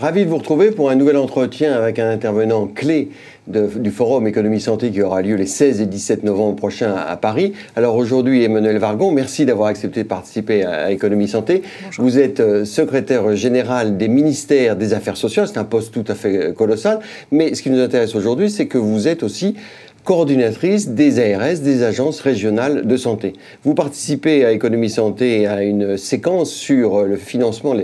Ravi de vous retrouver pour un nouvel entretien avec un intervenant clé du Forum Économie Santé qui aura lieu les 16 et 17 novembre prochains à Paris. Alors aujourd'hui, Emmanuel Vargon, merci d'avoir accepté de participer à Économie Santé. Bonjour. Vous êtes secrétaire général des ministères des Affaires sociales, c'est un poste tout à fait colossal. Mais ce qui nous intéresse aujourd'hui, c'est que vous êtes aussi coordinatrice des ARS, des agences régionales de santé. Vous participez à Économie Santé à une séquence sur le financement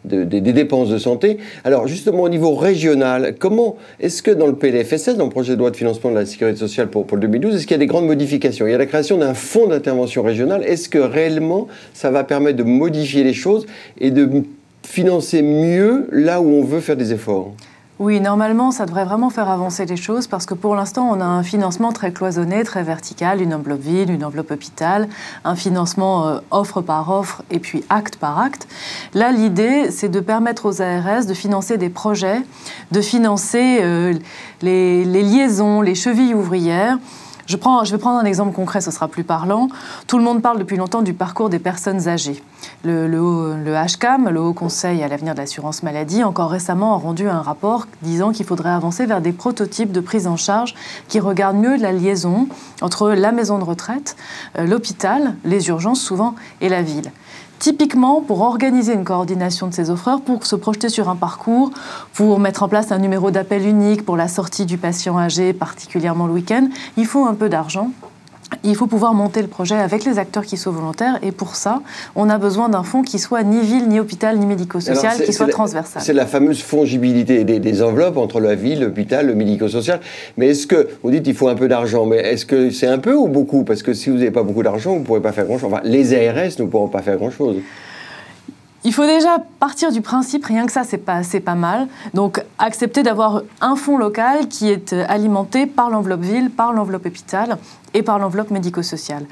des dépenses de santé. Alors justement au niveau régional, comment est-ce que dans le PLFSS, dans le projet de loi de financement de la sécurité sociale pour le 2012, est-ce qu'il y a des grandes modifications? Il y a la création d'un fonds d'intervention régional. Est-ce que réellement ça va permettre de modifier les choses et de financer mieux là où on veut faire des efforts? Oui, normalement, ça devrait vraiment faire avancer les choses parce que pour l'instant, on a un financement très cloisonné, très vertical, une enveloppe ville, une enveloppe hôpital, un financement offre par offre et puis acte par acte. Là, l'idée, c'est de permettre aux ARS de financer des projets, de financer les liaisons, les chevilles ouvrières. Je vais prendre un exemple concret, ce sera plus parlant. Tout le monde parle depuis longtemps du parcours des personnes âgées. Le HCAM, le Haut Conseil à l'avenir de l'assurance maladie, encore récemment a rendu un rapport disant qu'il faudrait avancer vers des prototypes de prise en charge qui regardent mieux la liaison entre la maison de retraite, l'hôpital, les urgences souvent, et la ville. Typiquement, pour organiser une coordination de ces offreurs, pour se projeter sur un parcours, pour mettre en place un numéro d'appel unique pour la sortie du patient âgé, particulièrement le week-end, il faut un peu d'argent. Il faut pouvoir monter le projet avec les acteurs qui sont volontaires et pour ça, on a besoin d'un fonds qui soit ni ville, ni hôpital, ni médico-social, qui soit transversal. C'est la fameuse fongibilité des enveloppes entre la ville, l'hôpital, le médico-social. Mais est-ce que, vous dites qu'il faut un peu d'argent, mais est-ce que c'est un peu ou beaucoup? Parce que si vous n'avez pas beaucoup d'argent, vous ne pourrez pas faire grand-chose. Enfin, les ARS ne pourront pas faire grand-chose. Il faut déjà partir du principe, rien que ça, c'est pas mal. Donc, accepter d'avoir un fonds local qui est alimenté par l'enveloppe ville, par l'enveloppe hôpital et par l'enveloppe médico-sociale.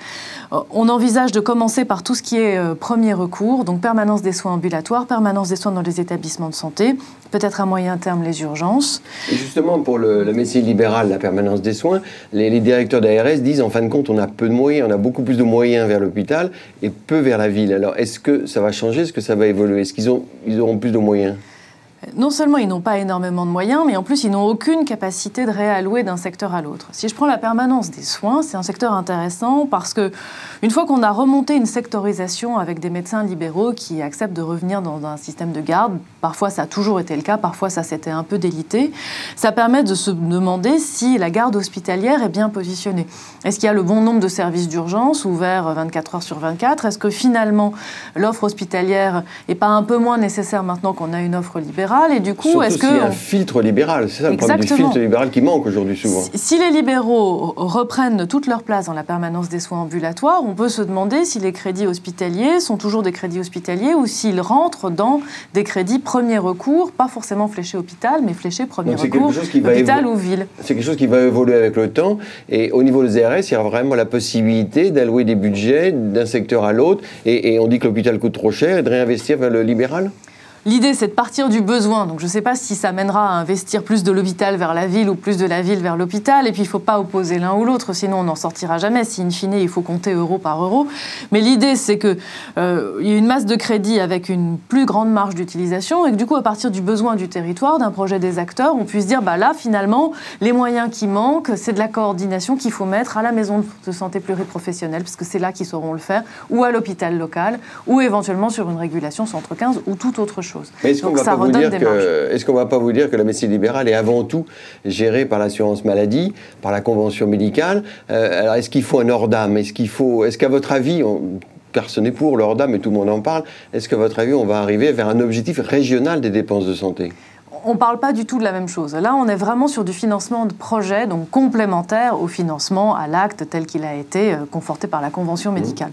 On envisage de commencer par tout ce qui est premier recours, donc permanence des soins ambulatoires, permanence des soins dans les établissements de santé, peut-être à moyen terme les urgences. Et justement, pour la médecine libérale, la permanence des soins, les directeurs d'ARS disent en fin de compte, on a peu de moyens, on a beaucoup plus de moyens vers l'hôpital et peu vers la ville. Alors, est-ce que ça va changer? Est-ce que ça va évoluer? Est-ce qu'ils auront plus de moyens? Non seulement ils n'ont pas énormément de moyens, mais en plus ils n'ont aucune capacité de réallouer d'un secteur à l'autre. Si je prends la permanence des soins, c'est un secteur intéressant parce que une fois qu'on a remonté une sectorisation avec des médecins libéraux qui acceptent de revenir dans un système de garde, parfois ça a toujours été le cas, parfois ça s'était un peu délité, ça permet de se demander si la garde hospitalière est bien positionnée. Est-ce qu'il y a le bon nombre de services d'urgence ouverts 24 heures sur 24? Est-ce que finalement l'offre hospitalière n'est pas un peu moins nécessaire maintenant qu'on a une offre libérale? Et du coup, est-ce qu'il y a un filtre libéral? C'est ça le problème du filtre libéral qui manque aujourd'hui souvent. Si les libéraux reprennent toute leur place dans la permanence des soins ambulatoires, on peut se demander si les crédits hospitaliers sont toujours des crédits hospitaliers ou s'ils rentrent dans des crédits premier recours, pas forcément fléchés hôpital, mais fléchés premier recours, hôpital ou ville. C'est quelque chose qui va évoluer avec le temps. Et au niveau des ARS, il y a vraiment la possibilité d'allouer des budgets d'un secteur à l'autre. Et on dit que l'hôpital coûte trop cher et de réinvestir vers le libéral? L'idée, c'est de partir du besoin. Donc, je ne sais pas si ça mènera à investir plus de l'hôpital vers la ville ou plus de la ville vers l'hôpital. Et puis, il ne faut pas opposer l'un ou l'autre, sinon on n'en sortira jamais. Si, in fine, il faut compter euro par euro. Mais l'idée, c'est qu'il y ait une masse de crédit avec une plus grande marge d'utilisation et que, du coup, à partir du besoin du territoire, d'un projet des acteurs, on puisse dire, bah là, finalement, les moyens qui manquent, c'est de la coordination qu'il faut mettre à la maison de santé pluriprofessionnelle, parce que c'est là qu'ils sauront le faire, ou à l'hôpital local, ou éventuellement sur une régulation centre 15 ou toute autre chose. Est-ce qu'on ne va pas vous dire que la médecine libérale est avant tout gérée par l'assurance maladie, par la convention médicale? Alors est-ce qu'il faut un ORDAM? Est-ce qu'à votre avis, personne n'est pour l'ORDAM et tout le monde en parle, est-ce qu'à votre avis on va arriver vers un objectif régional des dépenses de santé? On ne parle pas du tout de la même chose. Là, on est vraiment sur du financement de projets, donc complémentaire au financement à l'acte tel qu'il a été conforté par la convention médicale.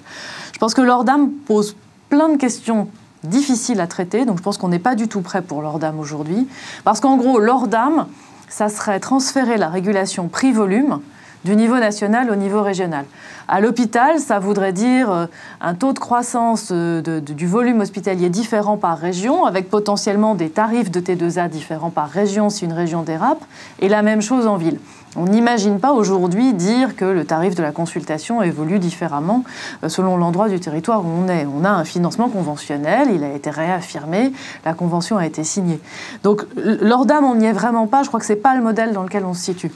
Je pense que l'ORDAM pose plein de questions difficiles à traiter, donc je pense qu'on n'est pas du tout prêt pour l'ORDAM aujourd'hui. Parce qu'en gros, l'ORDAM, ça serait transférer la régulation prix-volume du niveau national au niveau régional. À l'hôpital, ça voudrait dire un taux de croissance du volume hospitalier différent par région, avec potentiellement des tarifs de T2A différents par région si une région dérape, et la même chose en ville. On n'imagine pas aujourd'hui dire que le tarif de la consultation évolue différemment selon l'endroit du territoire où on est. On a un financement conventionnel, il a été réaffirmé, la convention a été signée. Donc l'ORDAM, on n'y est vraiment pas, je crois que ce n'est pas le modèle dans lequel on se situe.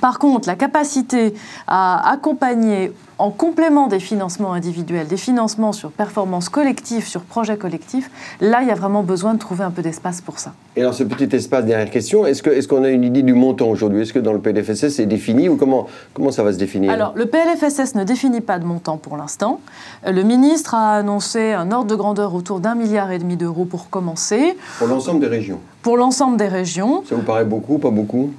Par contre, la capacité à accompagner en complément des financements individuels, des financements sur performance collective, sur projet collectif, là, il y a vraiment besoin de trouver un peu d'espace pour ça. Et alors, ce petit espace, dernière question, est-ce qu'on a une idée du montant aujourd'hui? Est-ce que dans le PLFSS, c'est défini ou comment ça va se définir? Alors, le PLFSS ne définit pas de montant pour l'instant. Le ministre a annoncé un ordre de grandeur autour d'1,5 milliard d'euros pour commencer. Pour l'ensemble des régions? Pour l'ensemble des régions. Ça vous paraît beaucoup, pas beaucoup?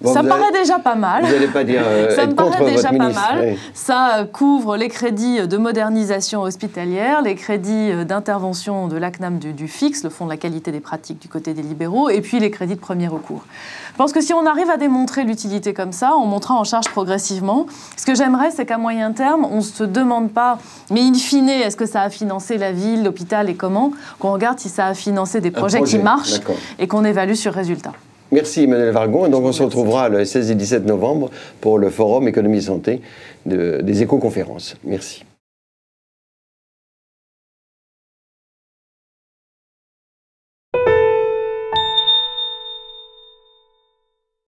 Bon, ça me paraît déjà pas mal. Vous n'allez pas dire ça me paraît déjà pas ministre. mal. Oui. Ça couvre les crédits de modernisation hospitalière, les crédits d'intervention de l'ACNAM du FIX, le Fonds de la qualité des pratiques du côté des libéraux, et puis les crédits de premier recours. Je pense que si on arrive à démontrer l'utilité comme ça, on montera en charge progressivement. Ce que j'aimerais, c'est qu'à moyen terme, on ne se demande pas, mais in fine, est-ce que ça a financé la ville, l'hôpital et comment? Qu'on regarde si ça a financé des projets qui marchent et qu'on évalue sur résultat. Merci Emmanuelle Wargon. Et donc on se retrouvera le 16 et 17 novembre pour le Forum Économie et Santé des éco-conférences. Merci.